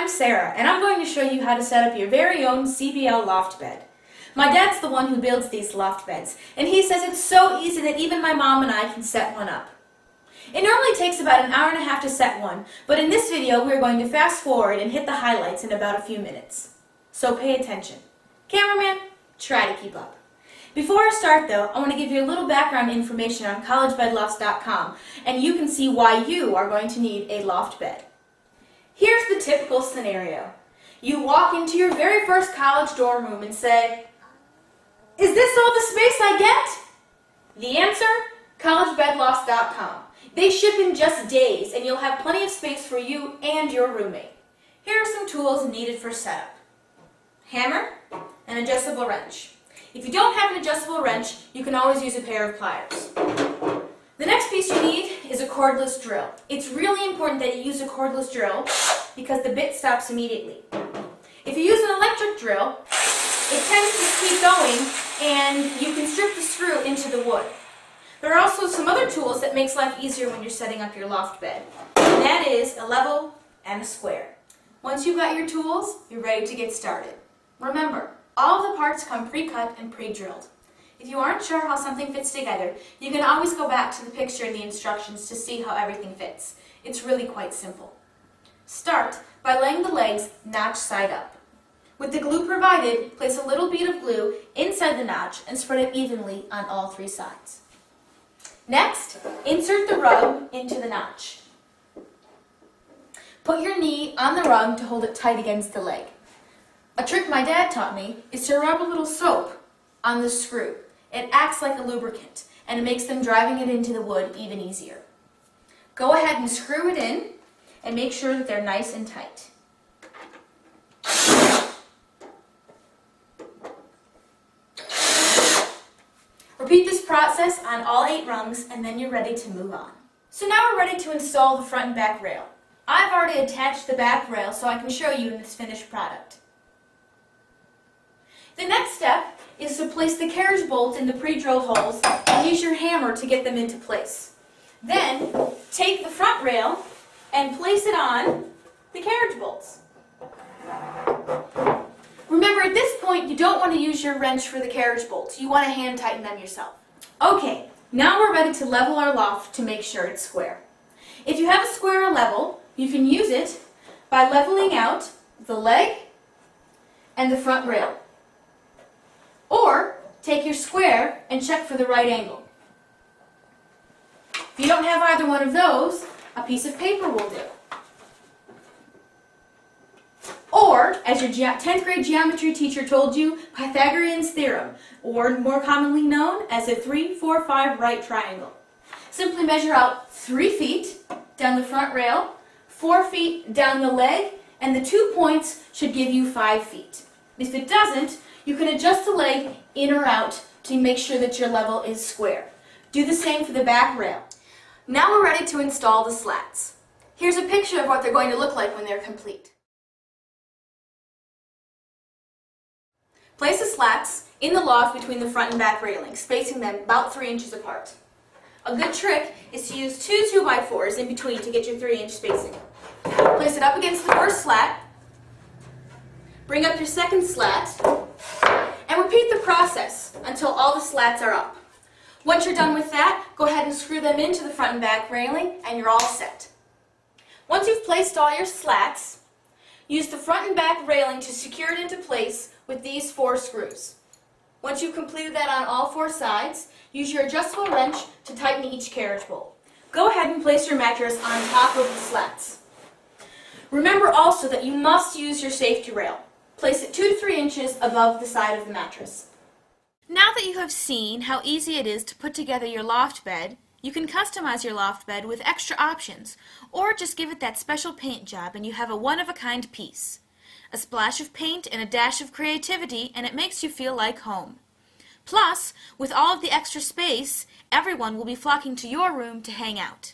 I'm Sarah, and I'm going to show you how to set up your very own CBL loft bed. My dad's the one who builds these loft beds, and he says it's so easy that even my mom and I can set one up. It normally takes about an hour and a half to set one, but in this video we're going to fast forward and hit the highlights in about a few minutes. So pay attention. Cameraman, try to keep up. Before I start though, I want to give you a little background information on collegebedlofts.com, and you can see why you are going to need a loft bed. Here's the typical scenario. You walk into your very first college dorm room and say, "Is this all the space I get?" The answer? collegebedlofts.com. They ship in just days, and you'll have plenty of space for you and your roommate. Here are some tools needed for setup. Hammer, an adjustable wrench. If you don't have an adjustable wrench, you can always use a pair of pliers. The next piece you need is a cordless drill. It's really important that you use a cordless drill because the bit stops immediately. If you use an electric drill, it tends to keep going and you can strip the screw into the wood. There are also some other tools that makes life easier when you're setting up your loft bed. And that is a level and a square. Once you've got your tools, you're ready to get started. Remember, all of the parts come pre-cut and pre-drilled. If you aren't sure how something fits together, you can always go back to the picture in the instructions to see how everything fits. It's really quite simple. Start by laying the legs notch side up. With the glue provided, place a little bead of glue inside the notch and spread it evenly on all three sides. Next, insert the rug into the notch. Put your knee on the rug to hold it tight against the leg. A trick my dad taught me is to rub a little soap on the screw. It acts like a lubricant, and it makes them driving it into the wood even easier. Go ahead and screw it in, and make sure that they're nice and tight. Repeat this process on all 8 rungs, and then you're ready to move on. So now we're ready to install the front and back rail. I've already attached the back rail so I can show you in this finished product. The next step is to place the carriage bolts in the pre-drilled holes and use your hammer to get them into place. Then, take the front rail and place it on the carriage bolts. Remember, at this point, you don't want to use your wrench for the carriage bolts. You want to hand tighten them yourself. Okay, now we're ready to level our loft to make sure it's square. If you have a square or level, you can use it by leveling out the leg and the front rail. Or, take your square and check for the right angle. If you don't have either one of those, a piece of paper will do. Or, as your 10th grade geometry teacher told you, Pythagorean's theorem, or more commonly known as a 3-4-5 right triangle. Simply measure out 3 feet down the front rail, 4 feet down the leg, and the 2 points should give you 5 feet. If it doesn't, you can adjust the leg in or out to make sure that your level is square. Do the same for the back rail. Now we're ready to install the slats. Here's a picture of what they're going to look like when they're complete. Place the slats in the loft between the front and back railings, spacing them about 3 inches apart. A good trick is to use 2 2x4s in between to get your 3-inch spacing. Place it up against the first slat, bring up your second slat, and repeat the process until all the slats are up. Once you're done with that, go ahead and screw them into the front and back railing, and you're all set. Once you've placed all your slats, use the front and back railing to secure it into place with these 4 screws. Once you've completed that on all 4 sides, use your adjustable wrench to tighten each carriage bolt. Go ahead and place your mattress on top of the slats. Remember also that you must use your safety rail. Place it 2 to 3 inches above the side of the mattress. Now that you have seen how easy it is to put together your loft bed, you can customize your loft bed with extra options, or just give it that special paint job and you have a one-of-a-kind piece. A splash of paint and a dash of creativity, and it makes you feel like home. Plus, with all of the extra space, everyone will be flocking to your room to hang out.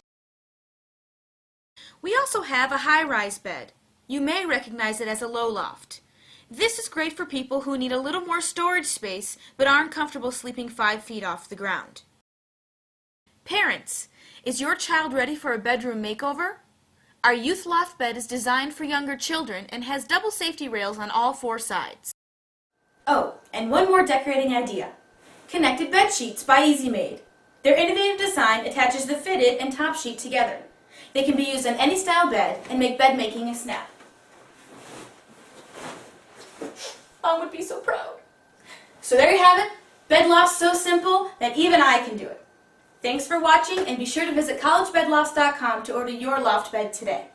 We also have a high-rise bed. You may recognize it as a low loft. This is great for people who need a little more storage space but aren't comfortable sleeping 5 feet off the ground. Parents, is your child ready for a bedroom makeover? Our youth loft bed is designed for younger children and has double safety rails on all 4 sides. Oh, and one more decorating idea. Connected bed sheets by Easy Made. Their innovative design attaches the fitted and top sheet together. They can be used on any style bed and make bed making a snap. Mom would be so proud. So there you have it. Bed lofts so simple that even I can do it. Thanks for watching, and be sure to visit collegebedlofts.com to order your loft bed today.